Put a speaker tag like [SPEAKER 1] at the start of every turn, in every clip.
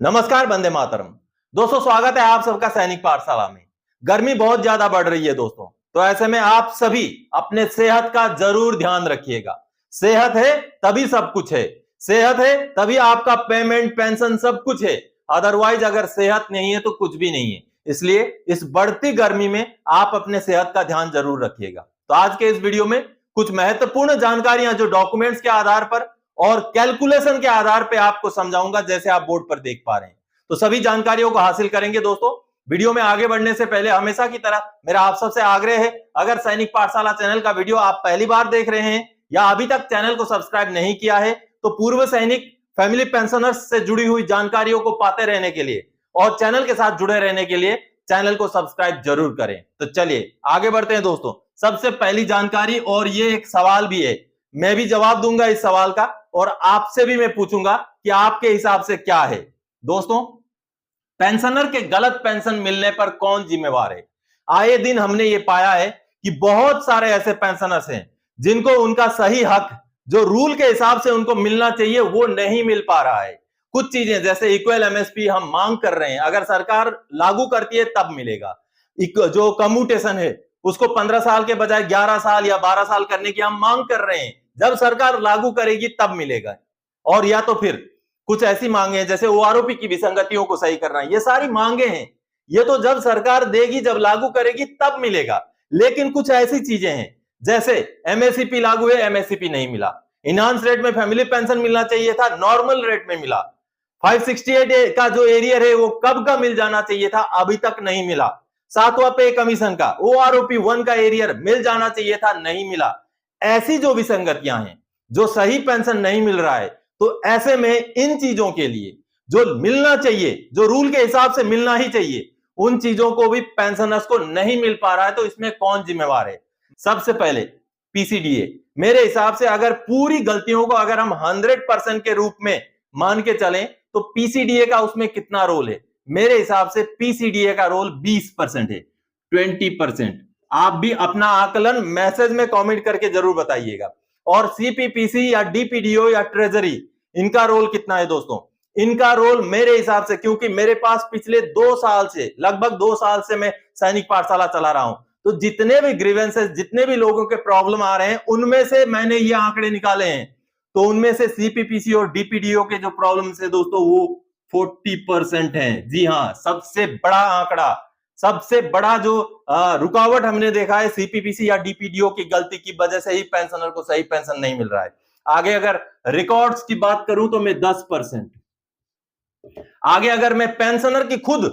[SPEAKER 1] नमस्कार, वंदे मातरम। दोस्तों, स्वागत है आप सबका सैनिक पाठशाला में। गर्मी बहुत ज्यादा बढ़ रही है दोस्तों, तो ऐसे में आप सभी अपने सेहत का जरूर ध्यान रखिएगा। सेहत है तभी सब कुछ है, सेहत है तभी आपका पेमेंट, पेंशन सब कुछ है। अदरवाइज अगर सेहत नहीं है तो कुछ भी नहीं है। इसलिए इस बढ़ती गर्मी में आप अपने सेहत का ध्यान जरूर रखिएगा। तो आज के इस वीडियो में कुछ महत्वपूर्ण जानकारियां जो डॉक्यूमेंट्स के आधार पर और कैलकुलेशन के आधार पे आपको समझाऊंगा, जैसे आप बोर्ड पर देख पा रहे हैं। तो सभी जानकारियों को हासिल करेंगे दोस्तों। वीडियो में आगे बढ़ने से पहले हमेशा की तरह मेरा आप सबसे आग्रह है, अगर सैनिक पाठशाला चैनल का वीडियो आप पहली बार देख रहे हैं या अभी तक चैनल को सब्सक्राइब नहीं किया है, तो पूर्व सैनिक, फैमिली पेंशनर्स से जुड़ी हुई जानकारियों को पाते रहने के लिए और चैनल के साथ जुड़े रहने के लिए चैनल को सब्सक्राइब जरूर करें। तो चलिए आगे बढ़ते हैं दोस्तों। सबसे पहली जानकारी, और ये एक सवाल भी है, मैं भी जवाब दूंगा इस सवाल का और आपसे भी मैं पूछूंगा कि आपके हिसाब से क्या है। दोस्तों, पेंशनर के गलत पेंशन मिलने पर कौन जिम्मेवार है? आए दिन हमने ये पाया है कि बहुत सारे ऐसे पेंशनर्स हैं जिनको उनका सही हक जो रूल के हिसाब से उनको मिलना चाहिए वो नहीं मिल पा रहा है। कुछ चीजें जैसे इक्वल एमएसपी हम मांग कर रहे हैं, अगर सरकार लागू करती है तब मिलेगा। जो कम्यूटेशन है उसको 15 साल के बजाय 11 साल या 12 साल करने की हम मांग कर रहे हैं, जब सरकार लागू करेगी तब मिलेगा। और या तो फिर कुछ ऐसी मांगे हैं जैसे ओआरओपी की विसंगतियों को सही करना, ये सारी मांगे हैं, ये तो जब सरकार देगी, जब लागू करेगी तब मिलेगा। लेकिन कुछ ऐसी चीजें हैं जैसे एमएससीपी लागू है, एमएससीपी नहीं मिला। इनहांस रेट में फैमिली पेंशन मिलना चाहिए था, नॉर्मल रेट में मिला। 568 का जो एरियर है वो कब का मिल जाना चाहिए था, अभी तक नहीं मिला। 7वां पे कमीशन का ओआरओपी 1 का एरियर मिल जाना चाहिए था, नहीं मिला। ऐसी जो विसंगतियां हैं, जो सही पेंशन नहीं मिल रहा है, तो ऐसे में इन चीजों के लिए जो मिलना चाहिए, जो रूल के हिसाब से मिलना ही चाहिए, उन चीजों को भी पेंशनर्स को नहीं मिल पा रहा है। तो इसमें कौन जिम्मेवार है? सबसे पहले पीसीडीए। मेरे हिसाब से अगर पूरी गलतियों को अगर हम 100% के रूप में मान के चलें तो पीसीडीए का उसमें कितना रोल है? मेरे हिसाब से पीसीडीए का रोल 20% है, 20%। आप भी अपना आकलन मैसेज में कमेंट करके जरूर बताइएगा। और सीपीपीसी या डीपीडीओ या ट्रेजरी, इनका रोल कितना है दोस्तों? इनका रोल मेरे हिसाब से, क्योंकि मेरे पास पिछले 2 साल से, लगभग 2 साल से मैं सैनिक पाठशाला चला रहा हूं, तो जितने भी ग्रीवेंसेस, जितने भी लोगों के प्रॉब्लम आ रहे हैं, उनमें से मैंने ये आंकड़े निकाले हैं। तो उनमें से सीपीपीसी और डीपीडीओ के जो प्रॉब्लम्स है दोस्तों, वो 40% है। जी हां, सबसे बड़ा आंकड़ा, सबसे बड़ा जो रुकावट हमने देखा है, सीपीपीसी या डीपीडीओ की गलती की वजह से ही पेंशनर को सही पेंशन नहीं मिल रहा है। आगे अगर रिकॉर्ड्स की बात करूं तो मैं 10%। आगे अगर मैं पेंशनर की खुद,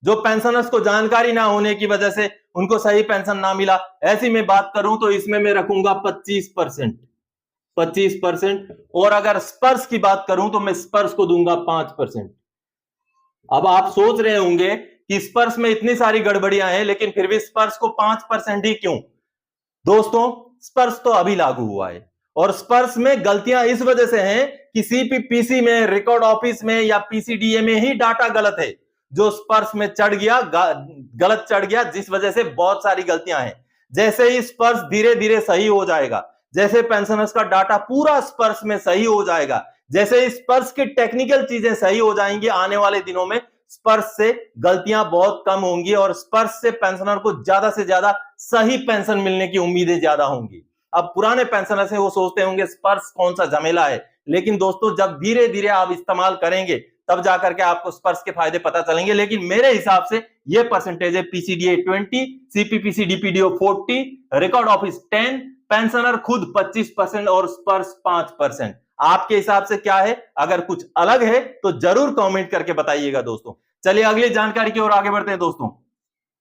[SPEAKER 1] जो पेंशनर्स को जानकारी ना होने की वजह से उनको सही पेंशन ना मिला, ऐसी में बात करूं तो इसमें मैं रखूंगा 25%। 25%। और अगर स्पर्श की बात करूं तो मैं स्पर्श को दूंगा 5%। अब आप सोच रहे होंगे कि स्पर्श में इतनी सारी गड़बड़ियां हैं, लेकिन फिर भी स्पर्श को 5% ही क्यों? दोस्तों, स्पर्श तो अभी लागू हुआ है और स्पर्श में गलतियां इस वजह से हैं कि सीपीपीसी में, रिकॉर्ड ऑफिस में या पीसीडीए में ही डाटा गलत है, जो स्पर्श में चढ़ गया, गलत चढ़ गया, जिस वजह से बहुत सारी गलतियां हैं। जैसे ही स्पर्श धीरे धीरे सही हो जाएगा, जैसे पेंशनर्स का डाटा पूरा स्पर्श में सही हो जाएगा, जैसे स्पर्श की टेक्निकल चीजें सही हो जाएंगी, आने वाले दिनों में स्पर्श से गलतियां बहुत कम होंगी और स्पर्श से पेंशनर को ज्यादा से ज्यादा सही पेंशन मिलने की उम्मीदें ज्यादा होंगी। अब पुराने पेंशनर से वो सोचते होंगे स्पर्श कौन सा झमेला है, लेकिन दोस्तों जब धीरे धीरे आप इस्तेमाल करेंगे तब जाकर के आपको स्पर्श के फायदे पता चलेंगे। लेकिन मेरे हिसाब से ये परसेंटेज है, PCDA 20, CPPC DPDO 40, record office 10, pensioner खुद 25% और स्पर्श 5%। आपके हिसाब से क्या है? अगर कुछ अलग है तो जरूर कमेंट करके बताइएगा दोस्तों। चलिए अगली जानकारी की ओर आगे बढ़ते हैं दोस्तों।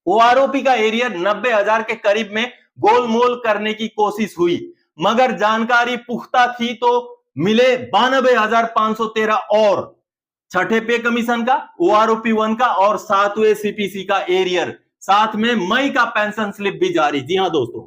[SPEAKER 1] ओआरओपी का एरियर 90,000 के करीब में गोलमोल करने की कोशिश हुई, मगर जानकारी पुख्ता थी तो मिले 92,513 और छठे पे कमीशन का, ओआरओपी 1 का और 7वें सीपीसी का एरियर, साथ में मई का पेंशन स्लिप भी जारी। जी हां दोस्तों,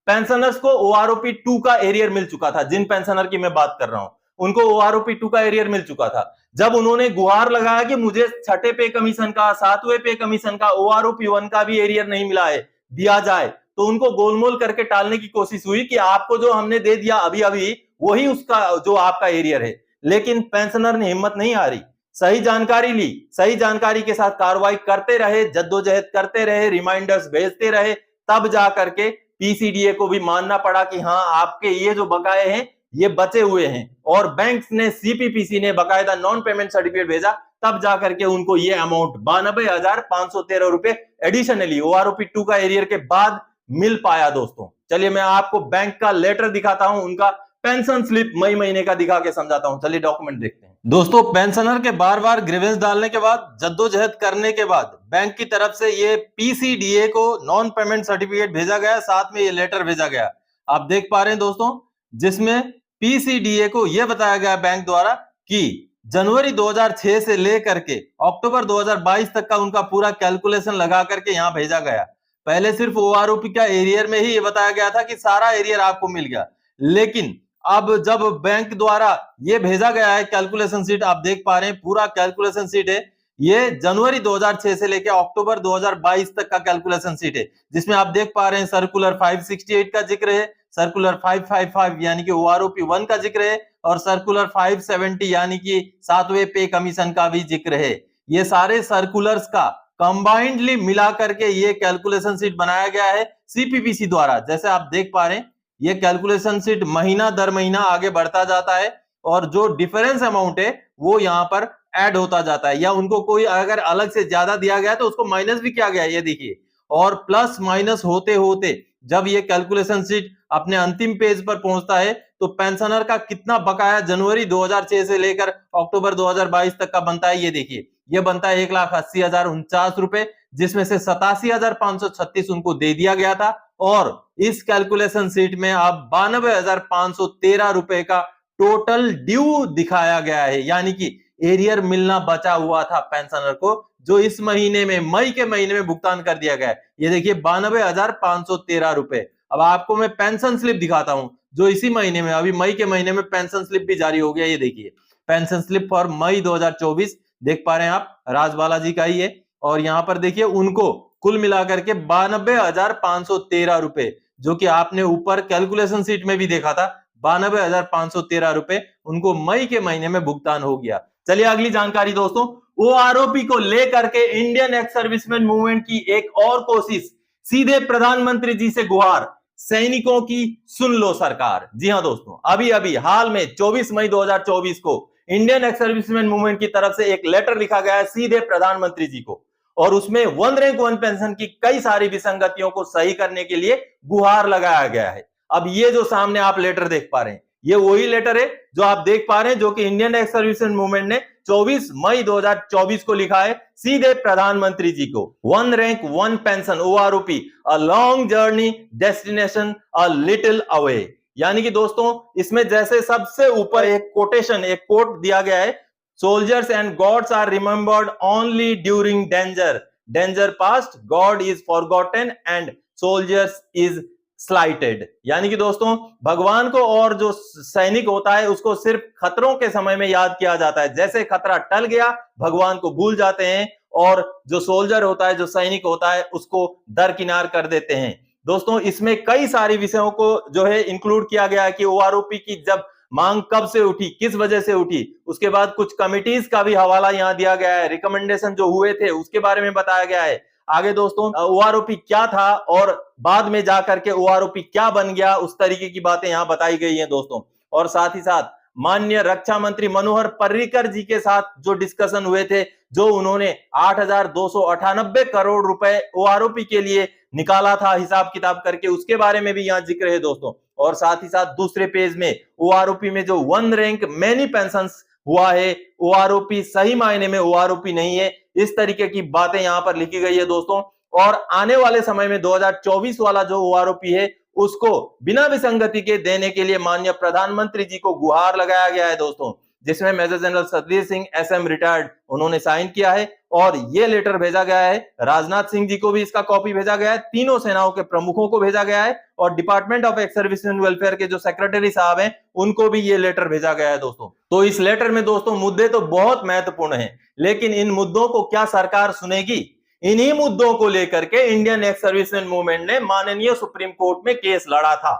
[SPEAKER 1] पेंशनर्स को ओआरओपी 2 का एरियर मिल चुका था। जिन पेंशनर की मैं बात कर रहा हूं उनको ओआरओपी 2 का एरियर मिल चुका था। जब उन्होंने गुहार लगाया कि मुझे छठे पे कमीशन का, 7वें पे कमीशन का, ओआरओपी 1 का भी एरियर नहीं मिला है, दिया जाए, तो उनको गोलमोल करके टालने की कोशिश हुई कि आपको जो हमने दे दिया अभी अभी वही उसका जो आपका एरियर है। लेकिन पेंशनर ने हिम्मत नहीं हारी, सही जानकारी ली, सही जानकारी के साथ कार्रवाई करते रहे, जद्दोजहद करते रहे, रिमाइंडर्स भेजते रहे, तब जा करके पीसीडीए को भी मानना पड़ा कि हाँ आपके ये जो बकाये हैं ये बचे हुए हैं, और बैंक ने, सीपीपीसी ने बाकायदा नॉन पेमेंट सर्टिफिकेट भेजा, तब जाकर के उनको ये अमाउंट 92,513 रुपए एडिशनली ओआरओपी 2 का एरियर के बाद मिल पाया दोस्तों। चलिए मैं आपको बैंक का लेटर दिखाता हूं, उनका पेंशन स्लिप मई महीने का दिखा के समझाता हूं। चलिए डॉक्यूमेंट देखते हैं दोस्तों। पेंशनर के बार बार ग्रीवेंस डालने के बाद, जद्दोजहद करने के बाद बैंक की तरफ से ये पीसीडीए को नॉन पेमेंट सर्टिफिकेट भेजा गया, साथ में ये लेटर भेजा गया, आप देख पा रहे हैं दोस्तों, जिसमें पीसीडीए को यह बताया गया बैंक द्वारा कि जनवरी 2006 से लेकर के अक्टूबर 2022 तक का उनका पूरा कैलकुलेशन लगा करके यहां भेजा गया। पहले सिर्फ ओआरओपी का एरियर में ही ये बताया गया था कि सारा एरियर आपको मिल गया, लेकिन अब जब बैंक द्वारा ये भेजा गया है कैलकुलेशन शीट, आप देख पा रहे हैं पूरा कैलकुलेशन शीट है, ये जनवरी 2006 से लेकर अक्टूबर 2022 तक का कैलकुलेशन शीट है, जिसमें आप देख पा रहे हैं सर्कुलर 568 का जिक्र है, सर्कुलर 555 यानी कि ओआरओपी 1 का जिक्र है, और सर्कुलर 570 यानी कि 7वें पे कमीशन का भी जिक्र है। ये सारे सर्कुलर्स का कंबाइंडली मिला करके ये कैलकुलेशन शीट बनाया गया है सीपीपीसी द्वारा। जैसे आप देख पा रहे हैं ये कैलकुलेशन शीट महीना दर महीना आगे बढ़ता जाता है, और जो डिफरेंस अमाउंट है वो यहाँ पर ऐड होता जाता है, या उनको कोई अगर अलग से ज्यादा दिया गया है तो उसको माइनस भी किया गया है, ये देखिए, और प्लस माइनस होते होते जब ये कैलकुलेशन शीट अपने अंतिम पेज पर पहुंचता है तो पेंशनर का कितना बकाया जनवरी 2006 से लेकर अक्टूबर 2022 तक का बनता है, ये देखिए, ये बनता है 1,80,049 रुपए, जिसमें से 87,536 उनको दे दिया गया था, और इस कैलकुलेशन शीट में अब 92,513 रुपए का टोटल ड्यू दिखाया गया है, यानी कि एरियर मिलना बचा हुआ था पेंशनर को, जो इस महीने में, मई के महीने में भुगतान कर दिया गया है। ये देखिए 92,513 रुपए। अब आपको मैं पेंशन स्लिप दिखाता हूं, जो इसी महीने में, अभी मई के महीने में पेंशन स्लिप भी जारी हो गया। ये देखिए पेंशन स्लिप फॉर मई 2024, देख पा रहे हैं आप, राजबाला जी का ही है, और यहां पर देखिए उनको कुल मिलाकर के 92,513 रुपए, जो कि आपने ऊपर कैलकुलेशन शीट में भी देखा था, 92,513 रुपए उनको मई के महीने में भुगतान हो गया। चलिए अगली जानकारी दोस्तों, ओआरओपी को लेकर के इंडियन एक्स सर्विसमैन मूवमेंट की एक और कोशिश, सीधे प्रधानमंत्री जी से गुहार, सैनिकों की सुन लो सरकार। जी हां दोस्तों, अभी अभी हाल में 24 मई 2024 को इंडियन एक्स सर्विसमैन मूवमेंट की तरफ से एक लेटर लिखा गया है सीधे प्रधानमंत्री जी को, और उसमें 1 रैंक 1 पेंशन की कई सारी विसंगतियों को सही करने के लिए गुहार लगाया गया है। अब ये जो सामने आप लेटर देख पा रहे हैं, ये वही लेटर है जो आप देख पा रहे हैं, जो कि इंडियन एक्स सर्विसमैन मूवमेंट ने 24 मई 2024 को लिखा है सीधे प्रधानमंत्री जी को। 1 rank 1 pension OROP, a long journey destination a little away. यानी कि दोस्तों इसमें जैसे सबसे ऊपर एक कोटेशन, एक कोट दिया गया है, soldiers and gods are remembered only during danger, danger past, god is forgotten and soldiers is slighted. यानी कि दोस्तों भगवान को और जो सैनिक होता है उसको सिर्फ खतरों के समय में याद किया जाता है, जैसे खतरा टल गया भगवान को भूल जाते हैं, और जो सोल्जर होता है, जो सैनिक होता है, उसको दरकिनार कर देते हैं। दोस्तों इसमें कई सारी विषयों को जो है इंक्लूड किया गया है कि ओआरओपी की जब मांग कब से उठी, किस वजह से उठी, उसके बाद कुछ कमिटीज का भी हवाला यहां दिया गया है, रिकमेंडेशन जो हुए थे उसके बारे में बताया गया है। आगे दोस्तों ओआरओपी क्या था और बाद में जाकर के ओआरओपी क्या बन गया, उस तरीके की बातें यहां बताई गई हैं दोस्तों। और साथ ही साथ माननीय रक्षा मंत्री मनोहर पर्रिकर जी के साथ जो डिस्कशन हुए थे, जो उन्होंने 8,298 करोड़ रुपए ओआरओपी के लिए निकाला था हिसाब किताब करके, उसके बारे में भी यहां जिक्र है दोस्तों। और साथ ही साथ दूसरे पेज में ओआरओपी में जो 1 रैंक मैनी पेंशंस हुआ है, ओआरओपी सही मायने में ओआरओपी नहीं है, इस तरीके की बातें यहां पर लिखी गई है दोस्तों। और आने वाले समय में 2024 वाला जो ओआरओपी है उसको बिना विसंगति के देने के लिए माननीय प्रधानमंत्री जी को गुहार लगाया गया है दोस्तों, जिसमें major general Satvir Singh SM retired उन्होंने साइन किया है, और ये लेटर भेजा गया है राजनाथ सिंह जी को भी, इसका कॉपी भेजा गया है, तीनों सेनाओं के प्रमुखों को भेजा गया है, और department of ex serviceman welfare के जो सेक्रेटरी साहब हैं उनको भी ये लेटर भेजा गया है दोस्तों। तो इस लेटर में दोस्तों मुद्दे तो बहुत महत्वपूर्ण हैं, लेकिन इन मुद्दों को क्या सरकार सुनेगी? इन्हीं मुद्दों को लेकर के इंडियन एक्स सर्विसमैन मूवमेंट ने माननीय सुप्रीम कोर्ट में केस लड़ा था,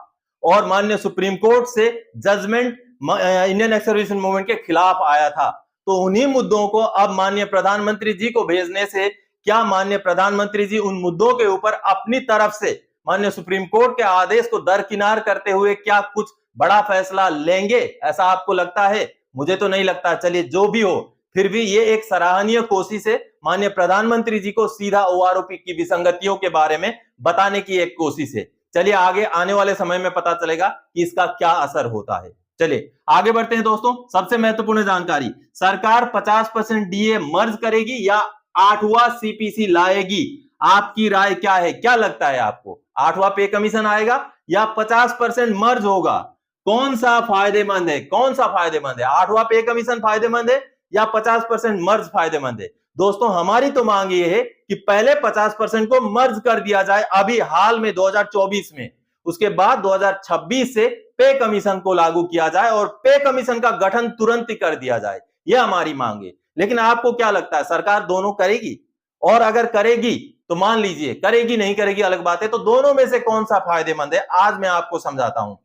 [SPEAKER 1] और माननीय सुप्रीम कोर्ट से judgment Indian ex serviceman movement के खिलाफ आया था। तो उन्हीं मुद्दों को अब माननीय प्रधानमंत्री जी को भेजने से क्या माननीय प्रधानमंत्री जी उन मुद्दों के ऊपर अपनी तरफ से माननीय सुप्रीम कोर्ट के आदेश को दरकिनार करते हुए क्या कुछ बड़ा फैसला लेंगे, ऐसा आपको लगता है? मुझे तो नहीं लगता। चलिए जो भी हो, फिर भी ये एक सराहनीय कोशिश है, माननीय प्रधानमंत्री जी को सीधा ओआरओपी की विसंगतियों के बारे में बताने की एक कोशिश है। चलिए आगे आने वाले समय में पता चलेगा कि इसका क्या असर होता है। चलिए आगे बढ़ते हैं दोस्तों। सबसे महत्वपूर्ण जानकारी, सरकार 50% डीए मर्ज करेगी या 8वां सीपीसी लाएगी? आपकी राय क्या है? क्या लगता है आपको, 8वां पे कमीशन आएगा या 50% मर्ज होगा? कौन सा फायदेमंद है? कौन सा फायदेमंद है? 8वां पे कमीशन फायदेमंद है या 50% मर्ज फायदेमंद है? दोस्तों हमारी तो मांग ये है कि पहले 50% को मर्ज कर दिया जाए अभी हाल में 2024 में, उसके बाद 2026 से पे कमीशन को लागू किया जाए और पे कमीशन का गठन तुरंत ही कर दिया जाए। यह हमारी मांग है। लेकिन आपको क्या लगता है, सरकार दोनों करेगी? और अगर करेगी तो मान लीजिए, करेगी नहीं करेगी अलग बात है, तो दोनों में से कौन सा फायदेमंद है आज मैं आपको समझाता हूं।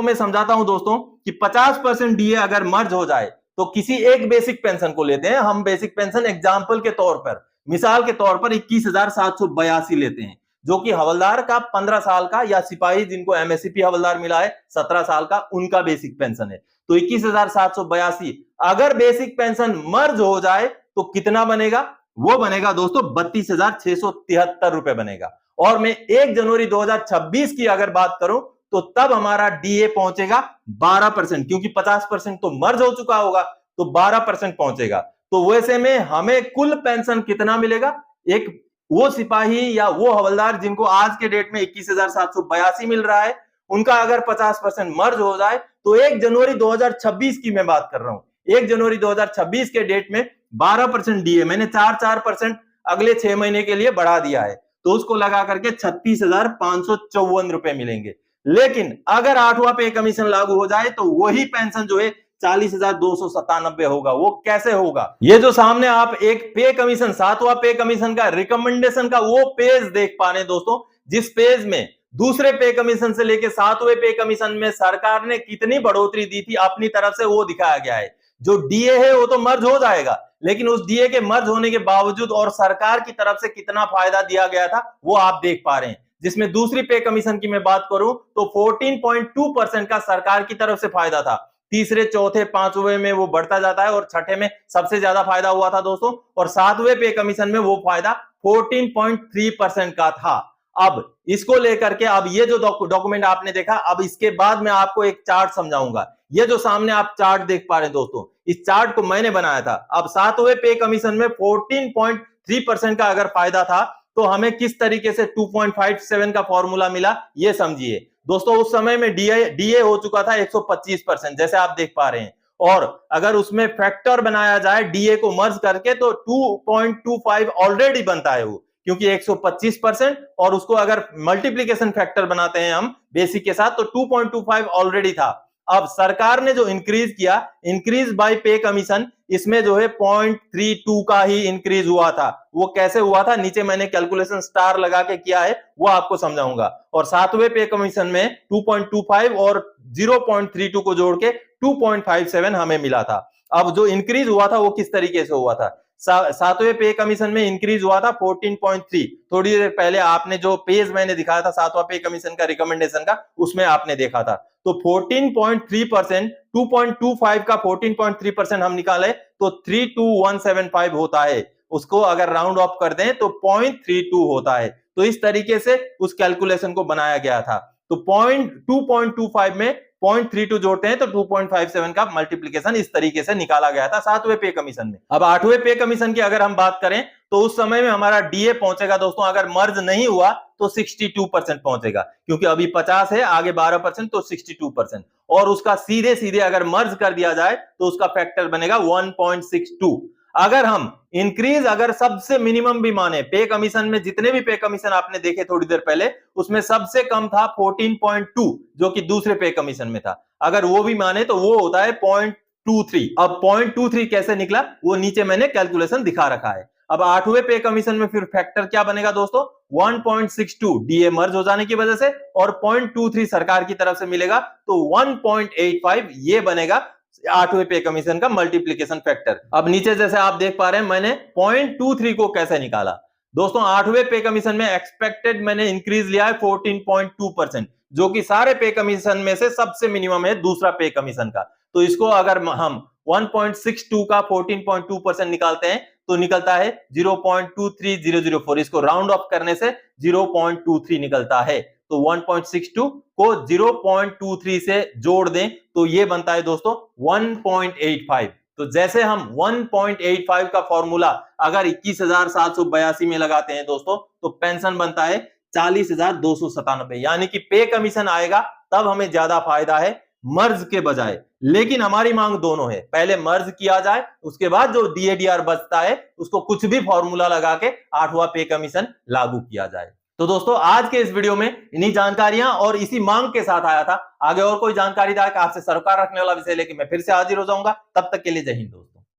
[SPEAKER 1] मैं समझाता हूं दोस्तों कि 50% डीए अगर मर्ज हो जाए तो किसी एक बेसिक पेंशन को लेते हैं हम, बेसिक पेंशन एग्जांपल के तौर पर, मिसाल के तौर पर 21,782 लेते हैं, जो कि हवलदार का 15 साल का या सिपाही जिनको एमएससीपी हवलदार मिला है 17 साल का, उनका बेसिक पेंशन है। तो 21,782 अगर बेसिक पेंशन मर्ज हो जाए तो कितना बनेगा? वो बनेगा दोस्तों 32,673 रुपए बनेगा। और मैं 1 जनवरी 2026 की अगर बात करूं तो तब हमारा डीए पहुंचेगा 12%, क्योंकि 50% तो मर्ज हो चुका होगा, तो 12% पहुंचेगा। तो वैसे में हमें कुल पेंशन कितना मिलेगा? एक वो सिपाही या वो हवलदार जिनको आज के डेट में 21,782 मिल रहा है, उनका अगर 50% मर्ज हो जाए तो 1 जनवरी 2026 की मैं बात कर रहा हूं, 1 जनवरी 2026 के डेट में 12% डीए मैंने 4% अगले 6 महीने के लिए बढ़ा दिया है, तो उसको लगा करके 36,554 रुपए मिलेंगे। लेकिन अगर 8वां पे कमीशन लागू हो जाए तो वही पेंशन जो है 40,297 होगा। वो कैसे होगा? ये जो सामने आप एक पे कमीशन, 7वां पे कमीशन का रिकमेंडेशन का वो पेज देख पा रहे हैं दोस्तों, जिस पेज में दूसरे पे कमीशन से लेके 7वें पे कमीशन में सरकार ने कितनी बढ़ोतरी दी थी अपनी तरफ से, वो दिखाया गया है। जो डीए है वो तो मर्ज हो जाएगा, लेकिन उस डीए के मर्ज होने के बावजूद और सरकार की तरफ से कितना फायदा दिया गया था वो आप देख पा रहे हैं। जिसमें दूसरी पे कमीशन की मैं बात करूं तो 14.2% का सरकार की तरफ से फायदा था, तीसरे चौथे पांचवें में वो बढ़ता जाता है और छठे में सबसे ज्यादा फायदा हुआ था दोस्तों, और 7वें पे कमीशन में वो फायदा 14.3% का था। अब इसको लेकर के अब ये जो डॉक्यूमेंट आपने देखा, अब इसके बाद मैं आपको एक चार्ट समझाऊंगा। ये जो सामने आप चार्ट देख पा रहे हैं दोस्तों, इस चार्ट को मैंने बनाया था। अब 7वें पे कमीशन में 14.3% का अगर फायदा था तो हमें किस तरीके से 2.57 का फॉर्मूला मिला ये समझिए दोस्तों। उस समय में डीए हो चुका था 125%, जैसे आप देख पा रहे हैं, और अगर उसमें फैक्टर बनाया जाए डीए को मर्ज करके तो 2.25 ऑलरेडी बनता है वो, क्योंकि 125% और उसको अगर मल्टीप्लीकेशन फैक्टर बनाते हैं हम बेसिक के साथ तो 2.25 ऑलरेडी था। अब सरकार ने जो इंक्रीज किया, इंक्रीज बाय पे कमीशन, इसमें जो है 0.32 का ही इंक्रीज हुआ था। वो कैसे हुआ था नीचे मैंने कैलकुलेशन स्टार लगा के किया है, वो आपको समझाऊंगा। और 7वें पे कमीशन में 2.25 और 0.32 को जोड़ के 2.57 हमें मिला था। अब जो इंक्रीज हुआ था वो किस तरीके से हुआ था? 7वें पे कमीशन में इंक्रीज हुआ था 14.3। थोड़ी देर पहले आपने जो पेज मैंने दिखाया था 7वां पे कमीशन का रिकमेंडेशन का, उसमें आपने देखा था। तो 14.3%, 2.25 का 14.3% हम निकाले तो 32175 होता है। उसको अगर राउंड ऑफ कर दें तो 0.32 होता है। तो इस तरीके से उस कैलकुलेशन को बनाया गया था। तो 2.25 में 0.32 जोड़ते हैं तो 2.57 का मल्टीप्लीकेशन इस तरीके से निकाला गया था 7वें पे कमीशन में। अब 8वें पे कमीशन की अगर हम बात करें तो उस समय में हमारा डीए पहुंचेगा दोस्तों, अगर मर्ज नहीं हुआ तो 62% पहुंचेगा, क्योंकि अभी 50 है, आगे 12% तो 62%, और उसका सीधे सीधे अगर मर्ज कर दिया जाए तो उसका फैक्टर बनेगा 1.62। अगर हम इंक्रीज अगर सबसे मिनिमम भी माने, पे कमीशन में जितने भी पे कमीशन आपने देखे थोड़ी देर पहले, उसमें सबसे कम था 14.2 जो कि दूसरे पे कमीशन में था, अगर वो भी माने तो वो होता है 0.23। अब 0.23 कैसे निकला वो नीचे मैंने कैलकुलेशन दिखा रखा है। अब 8वें पे कमीशन में फिर फैक्टर क्या बनेगा दोस्तों? 1.62 डीए मर्ज हो जाने की वजह से, और 0.23 सरकार की तरफ से मिलेगा तो 1.85 ये बनेगा। 8वें पे कमीशन का मल्टीप्लीकेशन फैक्टर। अब नीचे जैसे आप देख पा रहे हैं मैंने 0.23 को कैसे निकाला। दोस्तों 8वें पे कमीशन में एक्सपेक्टेड मैंने इंक्रीज लिया है 14.2%, जो कि सारे पे कमीशन में से सबसे मिनिमम है दूसरा पे कमीशन का। तो इसको अगर हम 1.62 का 14.2% निकालते हैं तो निकलता है 0.23004। इसको राउंड ऑफ करने से 0.23 निकलता है। तो 1.62 को 0.23 से जोड़ दें तो ये बनता है दोस्तों 1.85। तो जैसे हम 1.85 का फॉर्मूला अगर 21,782 में लगाते हैं दोस्तों तो पेंशन बनता है 40,297, यानी कि पे कमीशन आएगा तब हमें ज्यादा फायदा है मर्ज के बजाय। लेकिन हमारी मांग दोनों है, पहले मर्ज किया जाए उसके बाद जो डीएडीआर बचता है उसको कुछ भी फॉर्मूला लगा के 8वां पे कमीशन लागू किया जाए। तो दोस्तों आज के इस वीडियो में इन्हीं जानकारियां और इसी मांग के साथ आया था। आगे और कोई जानकारी आपसे सरोकार रखने वाला विषय लेके मैं फिर से हाजिर हो जाऊंगा। तब तक के लिए जय हिंद दोस्तों।